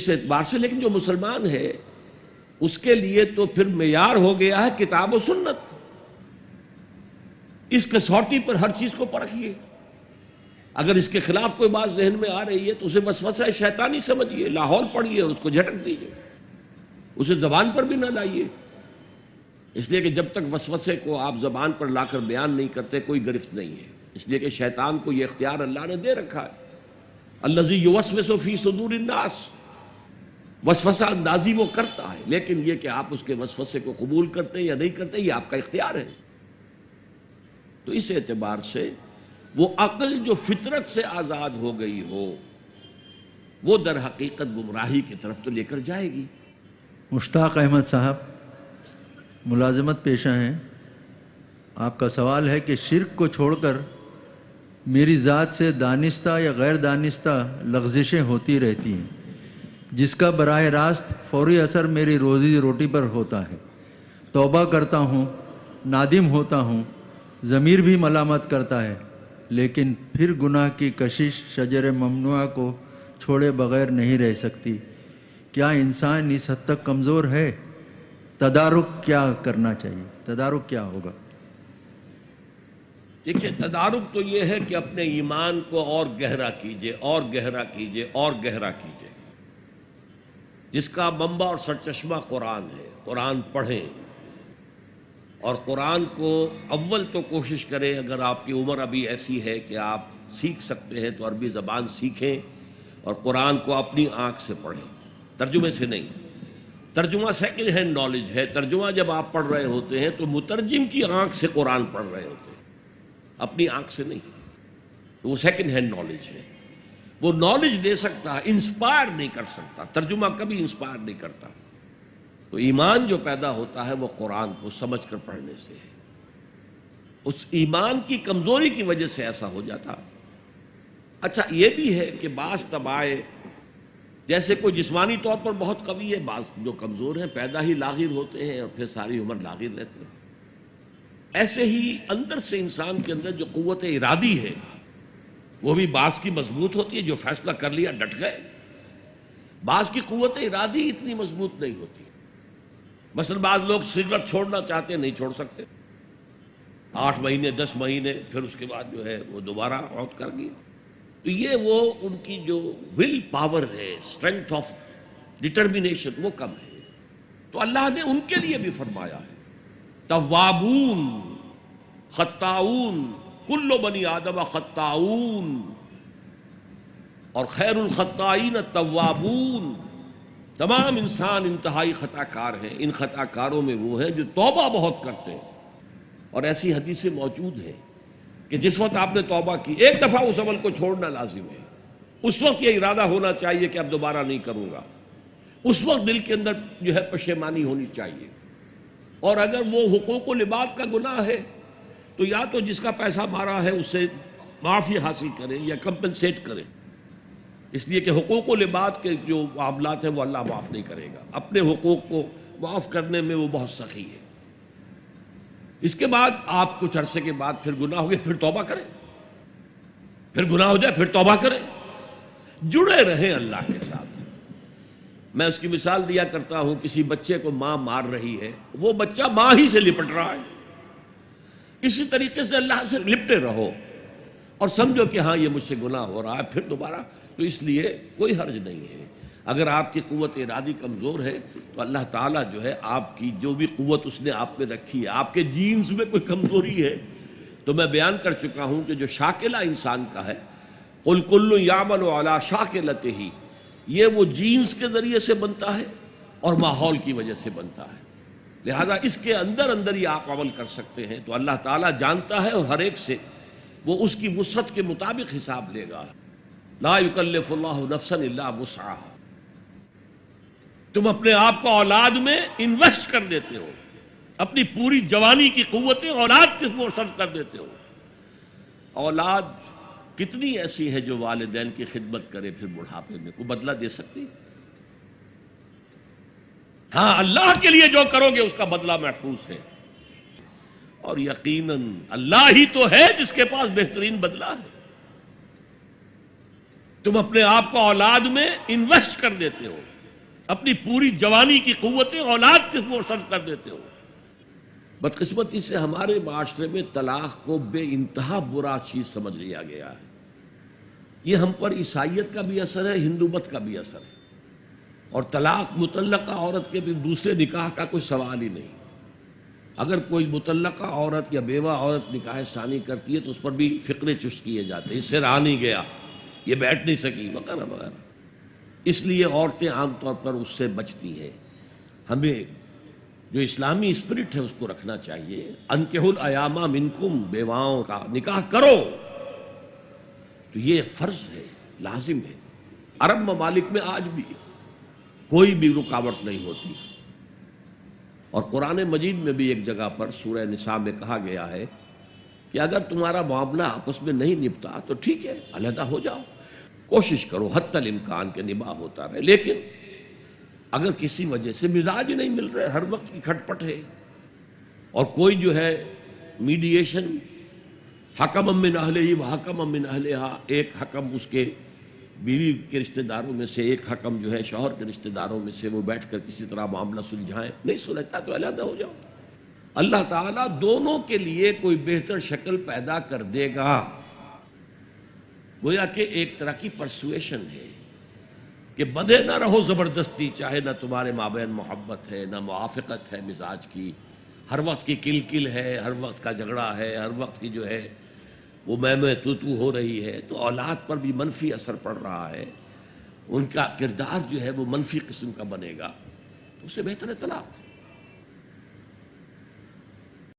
اس اعتبار سے لیکن جو مسلمان ہے اس کے لیے تو پھر معیار ہو گیا ہے کتاب و سنت. اس کسوٹی پر ہر چیز کو پرکھیے. اگر اس کے خلاف کوئی بات ذہن میں آ رہی ہے تو اسے وسوسہ شیطانی سمجھیے، لاہور پڑھیے، اس کو جھٹک دیجیے، اسے زبان پر بھی نہ لائیے. اس لیے کہ جب تک وسوسے کو آپ زبان پر لا کر بیان نہیں کرتے کوئی گرفت نہیں ہے. اس لیے کہ شیطان کو یہ اختیار اللہ نے دے رکھا ہے. الذی یوسوس فی صدور الناس، وسوسہ اندازی وہ کرتا ہے، لیکن یہ کہ آپ اس کے وسوسے کو قبول کرتے ہیں یا نہیں کرتے یہ آپ کا اختیار ہے. تو اس اعتبار سے وہ عقل جو فطرت سے آزاد ہو گئی ہو وہ در حقیقت گمراہی کی طرف تو لے کر جائے گی. مشتاق احمد صاحب ملازمت پیشہ ہیں. آپ کا سوال ہے کہ شرک کو چھوڑ کر میری ذات سے دانستہ یا غیر دانستہ لغزشیں ہوتی رہتی ہیں جس کا براہ راست فوری اثر میری روزی روٹی پر ہوتا ہے. توبہ کرتا ہوں، نادم ہوتا ہوں، ضمیر بھی ملامت کرتا ہے، لیکن پھر گناہ کی کشش شجر ممنوعہ کو چھوڑے بغیر نہیں رہ سکتی. کیا انسان اس حد تک کمزور ہے؟ تدارک کیا کرنا چاہیے؟ تدارک کیا ہوگا؟ دیکھیے تدارک تو یہ ہے کہ اپنے ایمان کو اور گہرا کیجئے اور گہرا کیجئے اور گہرا کیجئے. جس کا منبع اور سرچشمہ قرآن ہے، قرآن پڑھیں اور قرآن کو اول تو کوشش کریں. اگر آپ کی عمر ابھی ایسی ہے کہ آپ سیکھ سکتے ہیں تو عربی زبان سیکھیں اور قرآن کو اپنی آنکھ سے پڑھیں، ترجمے سے نہیں. ترجمہ سیکنڈ ہینڈ نالج ہے. ترجمہ جب آپ پڑھ رہے ہوتے ہیں تو مترجم کی آنکھ سے قرآن پڑھ رہے ہوتے ہیں، اپنی آنکھ سے نہیں. وہ سیکنڈ ہینڈ نالج ہے. وہ نالج دے سکتا ہے، انسپائر نہیں کر سکتا. ترجمہ کبھی انسپائر نہیں کرتا. تو ایمان جو پیدا ہوتا ہے وہ قرآن کو سمجھ کر پڑھنے سے ہے. اس ایمان کی کمزوری کی وجہ سے ایسا ہو جاتا. اچھا یہ بھی ہے کہ بعض طبائع جیسے کوئی جسمانی طور پر بہت قوی ہے، بعض جو کمزور ہیں پیدا ہی لاغر ہوتے ہیں اور پھر ساری عمر لاغر رہتے ہیں. ایسے ہی اندر سے انسان کے اندر جو قوت ارادی ہے وہ بھی بعض کی مضبوط ہوتی ہے، جو فیصلہ کر لیا ڈٹ گئے. بعض کی قوت ارادی اتنی مضبوط نہیں ہوتی. مثلا بعض لوگ سگریٹ چھوڑنا چاہتے ہیں، نہیں چھوڑ سکتے. 8 مہینے 10 مہینے پھر اس کے بعد جو ہے وہ دوبارہ عود کر گئی. تو یہ وہ ان کی جو ول پاور ہے، اسٹرینتھ آف ڈٹرمینیشن وہ کم ہے. تو اللہ نے ان کے لیے بھی فرمایا ہے توابون خطاؤون کل بنی آدم خطاؤون، اور خیر الخطائین التوابون. تمام انسان انتہائی خطا کار ہیں. ان خطا کاروں میں وہ ہیں جو توبہ بہت کرتے ہیں. اور ایسی حدیثیں موجود ہیں کہ جس وقت آپ نے توبہ کی ایک دفعہ اس عمل کو چھوڑنا لازم ہے. اس وقت یہ ارادہ ہونا چاہیے کہ اب دوبارہ نہیں کروں گا. اس وقت دل کے اندر جو ہے پشیمانی ہونی چاہیے. اور اگر وہ حقوق و لباد کا گناہ ہے تو یا تو جس کا پیسہ مارا ہے اس سے معافی حاصل کریں یا کمپنسیٹ کریں. اس لیے کہ حقوق و لباد کے جو معاملات ہیں وہ اللہ معاف نہیں کرے گا. اپنے حقوق کو معاف کرنے میں وہ بہت سخی ہے. اس کے بعد آپ کچھ عرصے کے بعد پھر گناہ ہو گئے پھر توبہ کریں، پھر گناہ ہو جائے پھر توبہ کریں. جڑے رہیں اللہ کے ساتھ. میں اس کی مثال دیا کرتا ہوں، کسی بچے کو ماں مار رہی ہے، وہ بچہ ماں ہی سے لپٹ رہا ہے. اسی طریقے سے اللہ سے لپٹے رہو اور سمجھو کہ ہاں یہ مجھ سے گناہ ہو رہا ہے، پھر دوبارہ. تو اس لیے کوئی حرج نہیں ہے. اگر آپ کی قوت ارادی کمزور ہے تو اللہ تعالیٰ جو ہے آپ کی جو بھی قوت اس نے آپ میں رکھی ہے، آپ کے جینز میں کوئی کمزوری ہے تو میں بیان کر چکا ہوں کہ جو شاکلہ انسان کا ہے قل کل یعمل علی شاکلتہ، یہ وہ جینز کے ذریعے سے بنتا ہے اور ماحول کی وجہ سے بنتا ہے. لہذا اس کے اندر اندر ہی آپ عمل کر سکتے ہیں. تو اللہ تعالیٰ جانتا ہے اور ہر ایک سے وہ اس کی وسعت کے مطابق حساب لے گا. لا یکلف اللہ نفسا الا وسعہا. تم اپنے آپ کو اولاد میں انویسٹ کر دیتے ہو، اپنی پوری جوانی کی قوتیں اولاد کے اوپر صرف کر دیتے ہو. اولاد کتنی ایسی ہے جو والدین کی خدمت کرے پھر بڑھاپے میں کوئی بدلہ دے سکتی؟ ہاں اللہ کے لیے جو کرو گے اس کا بدلہ محفوظ ہے. اور یقیناً اللہ ہی تو ہے جس کے پاس بہترین بدلہ ہے. تم اپنے آپ کو اولاد میں انویسٹ کر دیتے ہو. اپنی پوری جوانی کی قوتیں اولاد کے مسخر کر دیتے ہو۔ بدقسمتی سے ہمارے معاشرے میں طلاق کو بے انتہا برا چیز سمجھ لیا گیا ہے۔ یہ ہم پر عیسائیت کا بھی اثر ہے، ہندو مت کا بھی اثر ہے، اور طلاق مطلقہ عورت کے بھی دوسرے نکاح کا کوئی سوال ہی نہیں۔ اگر کوئی مطلقہ عورت یا بیوہ عورت نکاح ثانی کرتی ہے تو اس پر بھی فقرے چست کیے جاتے ہیں، اس سے رہا نہیں گیا، یہ بیٹھ نہیں سکی، وغیرہ وغیرہ۔ اس لیے عورتیں عام طور پر اس سے بچتی ہیں۔ ہمیں جو اسلامی اسپرٹ ہے اس کو رکھنا چاہیے۔ انکحوا الایام منکم، بیواؤں کا نکاح کرو، تو یہ فرض ہے، لازم ہے۔ عرب ممالک میں آج بھی کوئی بھی رکاوٹ نہیں ہوتی، اور قرآن مجید میں بھی ایک جگہ پر سورہ نساء میں کہا گیا ہے کہ اگر تمہارا معاملہ آپس میں نہیں نپٹا تو ٹھیک ہے، علیحدہ ہو جاؤ، کوشش کرو حتی الامکان کے نباہ ہوتا رہے، لیکن اگر کسی وجہ سے مزاج ہی نہیں مل رہے، ہر وقت کی کھٹ پٹ ہے، اور کوئی جو ہے میڈیشن، حکم من اہلہ و حکم من اہلہا، ایک حکم اس کے بیوی کے رشتہ داروں میں سے، ایک حکم جو ہے شوہر کے رشتہ داروں میں سے، وہ بیٹھ کر کسی طرح معاملہ سلجھائیں، نہیں سلجھتا تو علیحدہ ہو جاؤ۔ اللہ تعالیٰ دونوں کے لیے کوئی بہتر شکل پیدا کر دے گا۔ گویا کہ ایک طرح کی پرسویشن ہے کہ بدے نہ رہو زبردستی، چاہے نہ تمہارے مابین محبت ہے، نہ موافقت ہے مزاج کی، ہر وقت کی کل کل ہے، ہر وقت کا جھگڑا ہے، ہر وقت کی جو ہے وہ میں تو ہو رہی ہے، تو اولاد پر بھی منفی اثر پڑ رہا ہے، ان کا کردار جو ہے وہ منفی قسم کا بنے گا، تو اس سے بہتر ہے طلاق۔